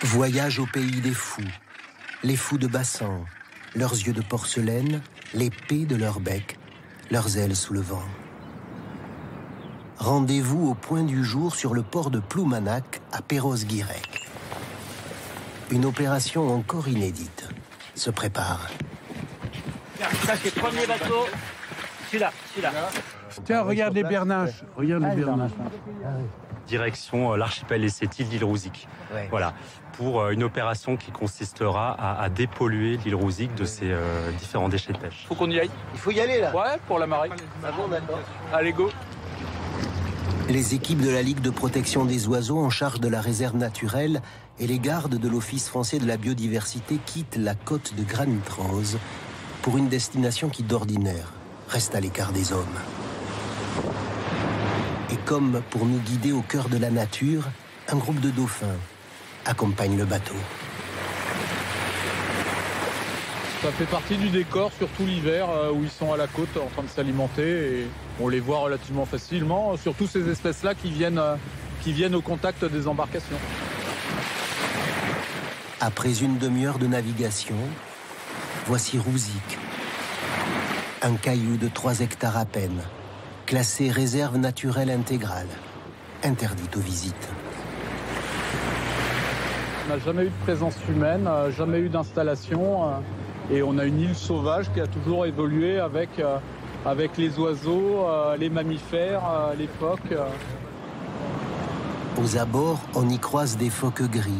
Voyage au pays des fous, les fous de Bassans, leurs yeux de porcelaine, l'épée de leur bec, leurs ailes sous le vent. Rendez-vous au point du jour sur le port de Ploumanac à Perros-Guirec. Une opération encore inédite se prépare. Ça c'est le premier bateau, celui-là. Tiens, regarde les bernaches. Regarde les bernaches. Direction l'archipel et cette île d'île Rouzic. Ouais. Voilà, pour une opération qui consistera à dépolluer l'île Rouzic de ces différents déchets de pêche. Faut qu'on y aille. Il faut y aller là. Ouais, pour la marée. Ah bon, d'accord. Allez, go. Les équipes de la Ligue de protection des oiseaux en charge de la réserve naturelle et les gardes de l'Office français de la biodiversité quittent la côte de Granit Rose pour une destination qui d'ordinaire reste à l'écart des hommes. Et comme pour nous guider au cœur de la nature, un groupe de dauphins accompagne le bateau. Ça fait partie du décor, surtout l'hiver, où ils sont à la côte en train de s'alimenter. Et on les voit relativement facilement, surtout ces espèces-là qui viennent au contact des embarcations. Après une demi-heure de navigation, voici Rouzic. Un caillou de 3 hectares à peine, classé réserve naturelle intégrale, interdite aux visites. On n'a jamais eu de présence humaine, jamais eu d'installation. Et on a une île sauvage qui a toujours évolué avec les oiseaux, les mammifères, les phoques. Aux abords, on y croise des phoques gris,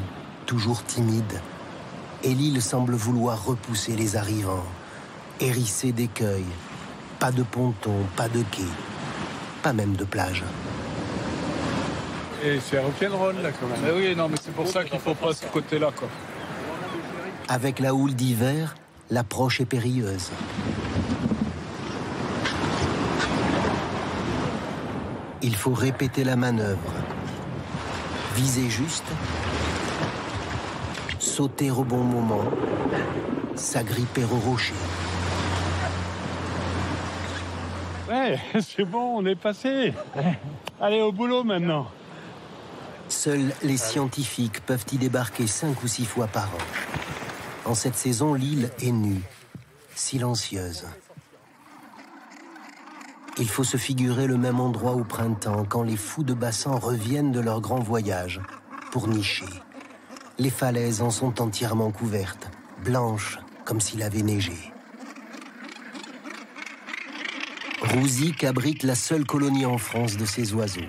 toujours timides. Et l'île semble vouloir repousser les arrivants. Hérissée d'écueils, pas de ponton, pas de quai, pas même de plage. Et c'est rock'n'roll là quand même. Mais oui, non, mais c'est pour ça qu'il faut pas ce côté-là, quoi. Avec la houle d'hiver, l'approche est périlleuse. Il faut répéter la manœuvre. Viser juste, sauter au bon moment, s'agripper au rocher. Ouais, c'est bon, on est passé. Allez, au boulot maintenant. Seuls les scientifiques peuvent y débarquer 5 ou 6 fois par an. En cette saison, l'île est nue, silencieuse. Il faut se figurer le même endroit au printemps, quand les fous de Bassans reviennent de leur grand voyage pour nicher. Les falaises en sont entièrement couvertes, blanches comme s'il avait neigé. Rouzic abrite la seule colonie en France de ces oiseaux.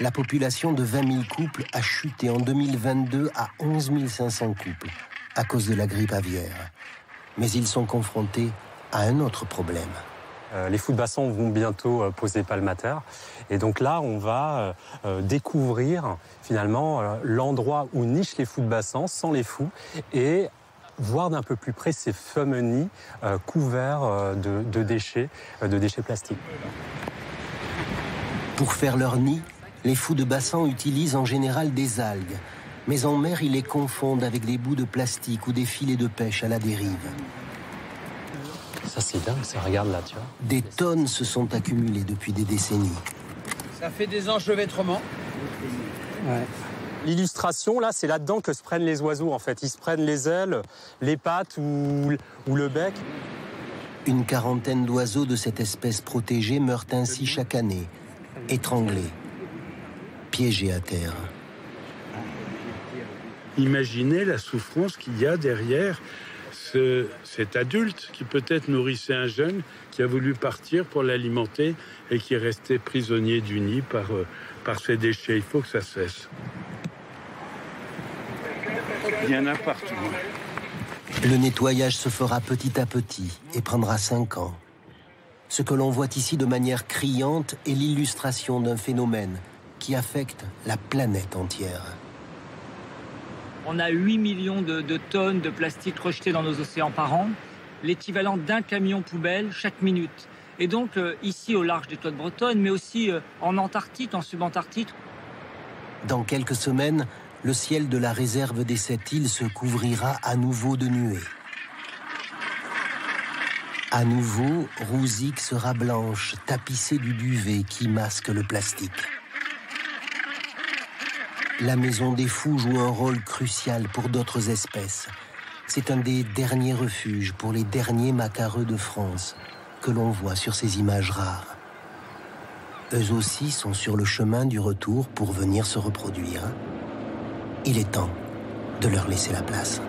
La population de 20 000 couples a chuté en 2022 à 11 500 couples à cause de la grippe aviaire. Mais ils sont confrontés à un autre problème. Les fous de Bassans vont bientôt poser palmataire. Et donc là, on va découvrir finalement l'endroit où nichent les fous de Bassans sans les fous et voir d'un peu plus près ces fameux nids couverts de déchets plastiques. Pour faire leur nid, les fous de Bassans utilisent en général des algues. Mais en mer, ils les confondent avec des bouts de plastique ou des filets de pêche à la dérive. Ça, c'est dingue, ça, regarde là, tu vois. Des tonnes se sont accumulées depuis des décennies. Ça fait des enchevêtrements. Ouais. L'illustration, là, c'est là-dedans que se prennent les oiseaux, en fait. Ils se prennent les ailes, les pattes ou le bec. Une quarantaine d'oiseaux de cette espèce protégée meurent ainsi chaque année, étranglés, piégés à terre. Imaginez la souffrance qu'il y a derrière cet adulte qui peut-être nourrissait un jeune qui a voulu partir pour l'alimenter et qui est resté prisonnier du nid par ses déchets. Il faut que ça cesse. Il y en a partout. Le nettoyage se fera petit à petit et prendra 5 ans. Ce que l'on voit ici de manière criante est l'illustration d'un phénomène qui affecte la planète entière. On a 8 millions de tonnes de plastique rejetées dans nos océans par an, l'équivalent d'un camion poubelle chaque minute. Et donc ici au large des côtes bretonnes, mais aussi en Antarctique, en subantarctique. Dans quelques semaines, le ciel de la réserve des 7 îles se couvrira à nouveau de nuées. À nouveau, Rouzic sera blanche, tapissée du duvet qui masque le plastique. la maison des fous joue un rôle crucial pour d'autres espèces. C'est un des derniers refuges pour les derniers macareux de France que l'on voit sur ces images rares. Eux aussi sont sur le chemin du retour pour venir se reproduire. Il est temps de leur laisser la place.